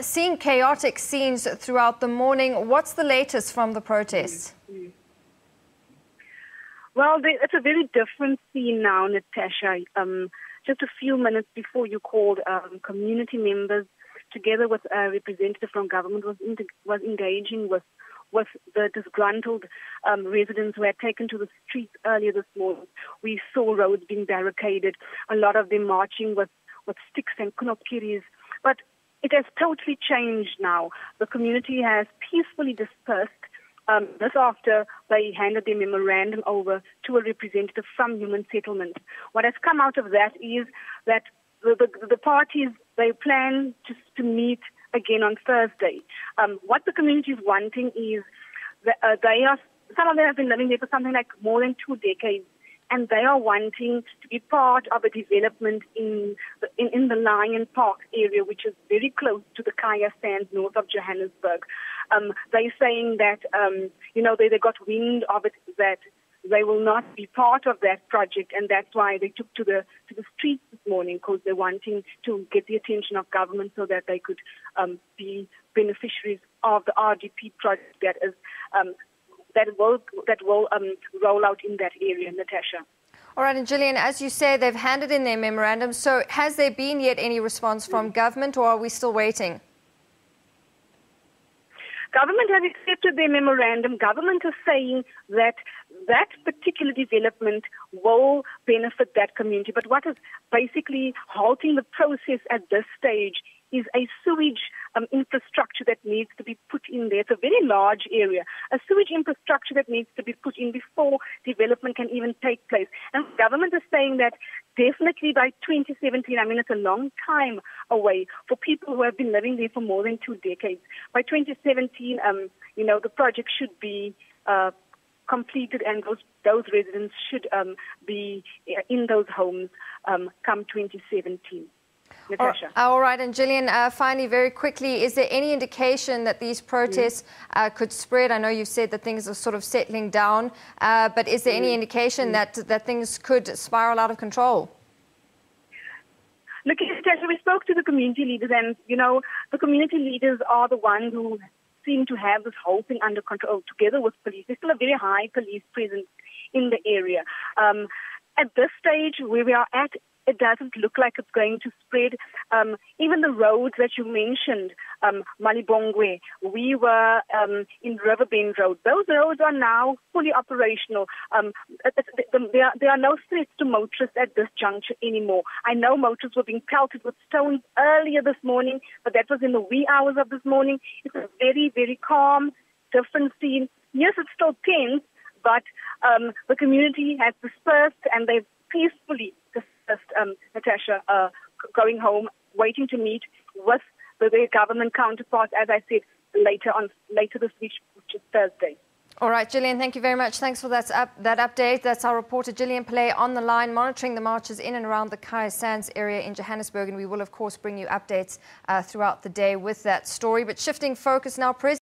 Seeing chaotic scenes throughout the morning, what's the latest from the protests? Well, it's a very different scene now, Natasha. Just a few minutes before you called, community members, together with a representative from government, was engaging with the disgruntled residents who had taken to the streets earlier this morning. We saw roads being barricaded, a lot of them marching with sticks and knokiris. But it has totally changed now. The community has peacefully dispersed. This after they handed their memorandum over to a representative from Human Settlement. What has come out of that is that the parties, they plan to meet again on Thursday. What the community is wanting is that some of them have been living there for something like more than 2 decades, and they are wanting to be part of a development in the Lion Park area, which is very close to the Kaya Sands north of Johannesburg. They're saying that, they got wind of it, that they will not be part of that project, and that's why they took to the streets this morning, because they're wanting to get the attention of government so that they could be beneficiaries of the RDP project that will roll out in that area, Natasha. All right, and Gillian, as you say, they've handed in their memorandum. So has there been yet any response from government, or are we still waiting? Government has accepted their memorandum. Government is saying that particular development will benefit that community. But what is basically halting the process at this stage is a sewage infrastructure that needs to be put in there. It's a very large area. A sewage infrastructure that needs to be put in before development can even take place. And government is saying that definitely by 2017, it's a long time away for people who have been living there for more than 2 decades. By 2017, the project should be completed, and those residents should be in those homes come 2017. Natasha. All right, and Gillian, finally, very quickly, is there any indication that these protests could spread? I know you've said that things are sort of settling down, but is there any indication that things could spiral out of control? Look, Natasha, we spoke to the community leaders, and, the community leaders are the ones who seem to have this whole thing under control together with police. There's still a very high police presence in the area. At this stage, where we are at, it doesn't look like it's going to spread. Even the roads that you mentioned, Malibongwe, we were in Riverband Road. Those roads are now fully operational. There are no threats to motorists at this juncture anymore. I know motorists were being pelted with stones earlier this morning, but that was in the wee hours of this morning. It's a very, very calm, different scene. Yes, it's still tense, but the community has dispersed, and they've peacefully Natasha, going home, waiting to meet with their government counterparts, as I said, later this week, which is Thursday. All right, Gillian, thank you very much. Thanks for that update. That's our reporter, Gillian Pillay, on the line, monitoring the marches in and around the Kaya Sands area in Johannesburg, and we will, of course, bring you updates throughout the day with that story. But shifting focus now,